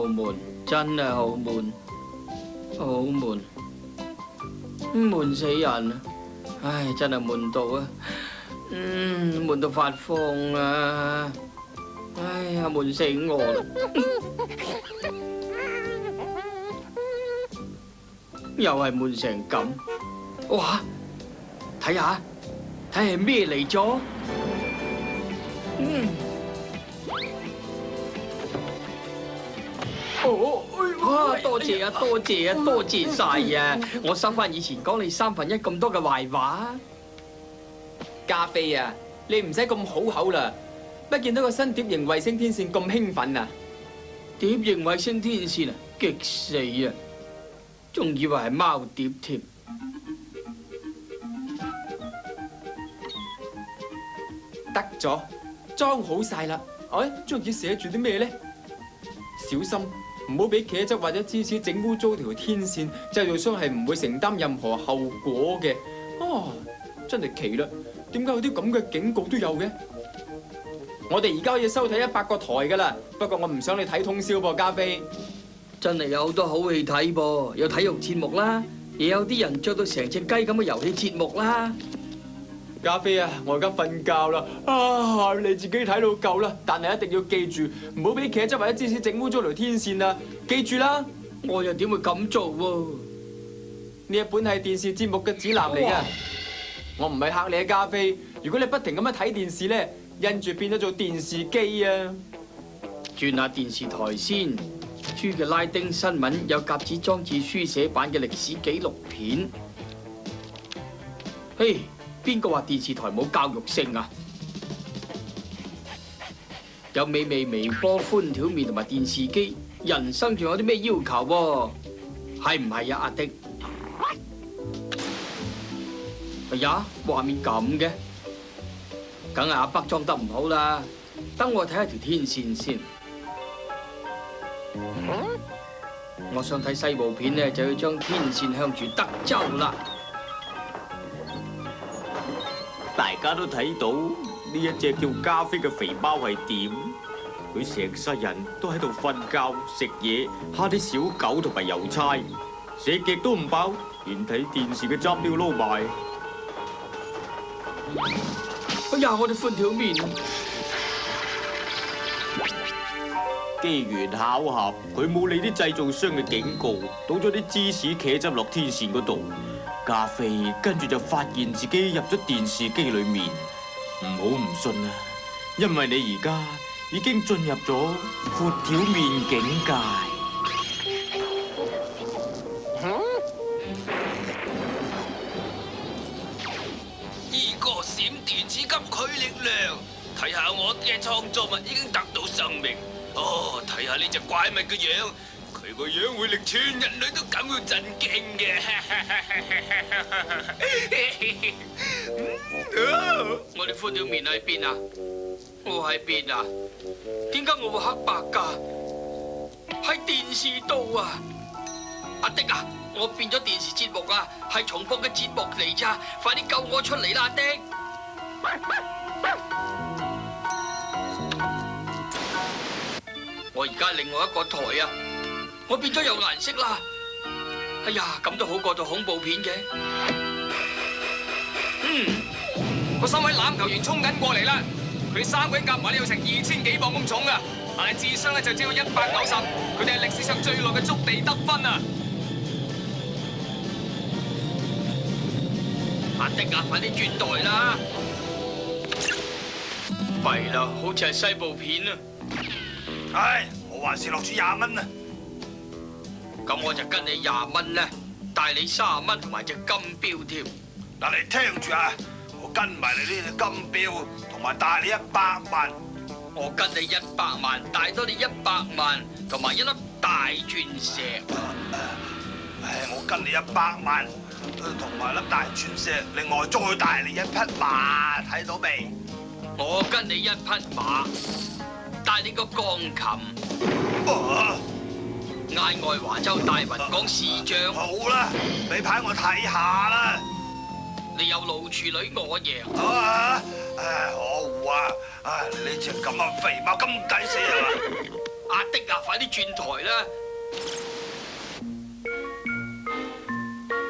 悶，真係好悶，好悶，悶死人啊！唉，真係悶到啊，悶到發瘋啊！哎呀，悶死我啦！又係悶成咁，哇！睇下係咩嚟咗？哇！多謝啊，多謝啊，多謝晒啊！我收翻以前講你1/3咁多嘅壞話。加菲啊，你唔使咁好口啦，乜見到個新碟型衛星天線咁興奮啊？碟型衛星天線啊，激死啊！仲以為係貓碟添。得咗，裝好晒啦。哎，張紙寫住啲咩咧？小心唔好俾茄汁或者芝士整污糟條天線，製造商係唔會承擔任何後果嘅。真係奇啦，點解有啲咁嘅警告都有嘅？我哋而家可以收睇100個台噶啦，不過我唔想你睇通宵噃，加菲。真係有好多好戲睇噃，有體育節目啦，亦有啲人着到成隻雞咁嘅遊戲節目啦。加菲啊，我而家瞓覺啦，你自己睇到夠啦，但係一定要記住，唔好俾茄汁或者芝士整污咗條天線啊！記住啦，我又點會咁做喎？呢一本係電視節目嘅指南嚟嘅，我唔係嚇你啊，加菲。如果你不停咁樣睇電視咧，因住變咗做電視機啊！轉下電視台先，朱嘅拉丁新聞有夾子裝置書寫版嘅歷史紀錄片。嘿，邊個話電視台冇教育性啊？有美味微波寬條麵同埋電視機，人生仲有啲咩要求喎？係唔係啊，阿迪？哎呀，畫面咁嘅，梗係阿北裝得唔好啦。等我睇下條天線先。我想睇西部片呢，就要將天線向住德州啦。大家都睇到呢一隻叫加菲嘅肥貓係點？佢成世人都喺度瞓覺、食嘢、蝦啲小狗同埋郵差，食極都唔飽，連睇電視嘅汁都要撈埋。哎呀，我哋寬條麵！機緣巧合，佢冇理啲製造商嘅警告，倒咗啲芝士茄汁落天線嗰度。加菲跟住就發現自己入咗電視機裏面，唔好唔信啊！因為你而家已經進入咗闊條麵境界。依個閃電子急驅力量，睇下我嘅創作物已經得到生命。睇下呢隻怪物嘅樣。佢個樣會令全人類都感到震驚嘅。我哋寬條麵喺邊啊？我喺邊啊？點解我會黑白㗎？喺電視度啊！阿迪啊，我變咗電視節目啊，係重播嘅節目嚟咋，快啲救我出嚟啦，阿迪！我而家另外一個台啊！我變咗有顏色啦！哎呀，咁都好過做恐怖片嘅。嗰3位欖球員衝緊過嚟啦！佢哋3個人夾埋咧有成2000幾磅咁重噶，但係智商咧就只有190，佢哋係歷史上最耐嘅觸地得分啊！阿迪啊，快啲轉台啦！弊啦，好似係西部片啊！唉，我還是落住20蚊啊！咁我就跟你20蚊啦，帶你30蚊同埋隻金錶添。嗱，你聽住啊！我跟埋你呢隻金錶，同埋帶你100萬。我跟你100萬，帶多你100萬，同埋一粒大鑽石。我跟你100萬，同埋粒大鑽石，另外再帶你1匹馬，睇到未？我跟你1匹馬，帶你個鋼琴。嗌愛華州大雲港市長。好啦，俾牌我睇下啦。你有老處女，我贏。可惡啊！你呢隻咁嘅肥貓咁抵死啊！阿迪啊，快啲轉台啦！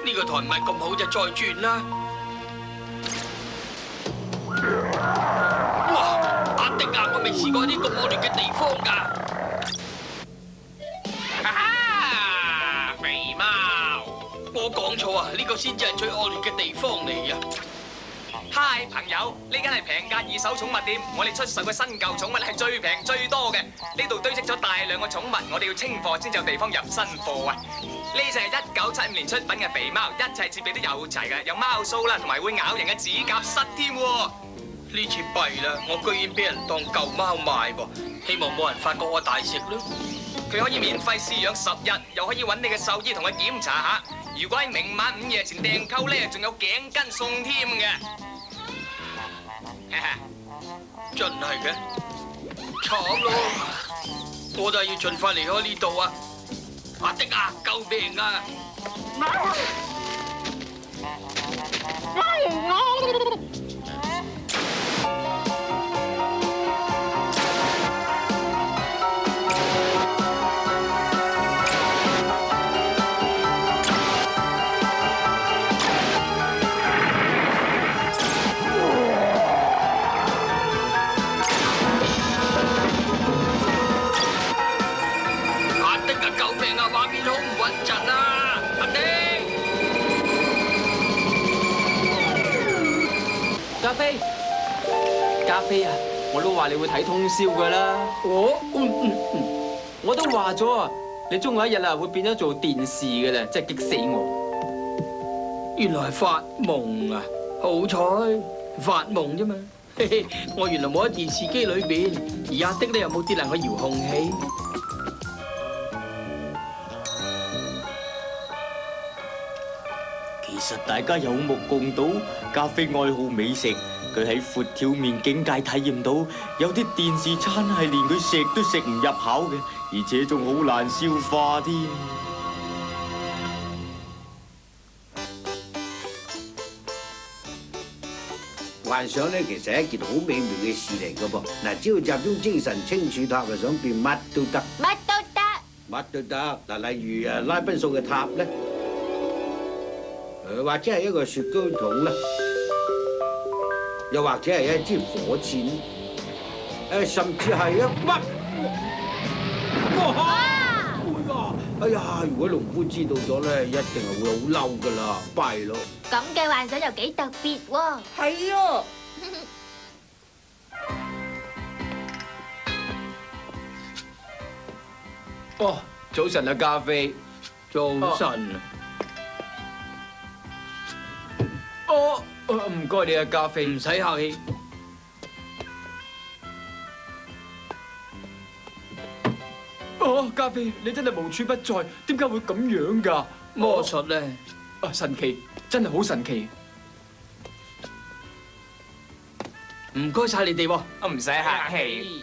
呢個台唔係咁好就再轉啦。哇！阿迪啊，我未試過啲咁惡劣嘅地方㗎。肥貓，我講錯啊！呢個先至係最惡劣嘅地方嚟啊！嗨，朋友，呢間係平價二手寵物店，我哋出售嘅新舊寵物係最平最多嘅。呢度堆積咗大量嘅寵物，我哋要清貨先有地方入新貨啊！呢隻係1975年出品嘅肥貓，一切設備都有齊嘅，有貓鬚啦，同埋會咬人嘅指甲虱添喎。呢次弊啦，我居然俾人當舊貓賣喎！希望冇人發覺我大食啦。佢可以免費試養10日，又可以揾你嘅獸醫同佢檢查下。如果喺明晚午夜前訂購咧，仲有頸巾送添嘅。真係嘅，慘咯！我就係要盡快離開呢度啊！阿迪啊，救命啊！加菲啊，我都話你會睇通宵噶啦。我都話咗啊，你終有一日啊會變咗做電視噶啦，真係激死我！原來係發夢啊！好彩發夢啫嘛。我原來冇喺電視機裏邊，而阿迪咧又冇跌爛個遙控器。其實大家有目共睹，加菲愛好美食，佢喺闊條面境界體驗到有啲電視餐係連佢食都食唔入口嘅，而且仲好難消化添。幻想咧，其實係一件好美妙嘅事嚟噶噃。嗱，只要集中精神清楚塔，就想變乜都得。乜都得。乜都得。嗱，例如拉賓數嘅塔咧。或者係一個雪糕筒啦，又或者係一支火箭，甚至係一乜？哇！哎呀，如果農夫知道咗咧，一定係會好嬲噶啦，弊咯。咁嘅幻想又幾特別喎。係啊。哦，早晨啊，加菲。早晨啊。唔該你啊，加菲，唔使客氣。加菲，你真係無處不在，點解會咁樣㗎？魔術咧，神奇，真係好神奇。唔該晒你哋喎，唔使客氣。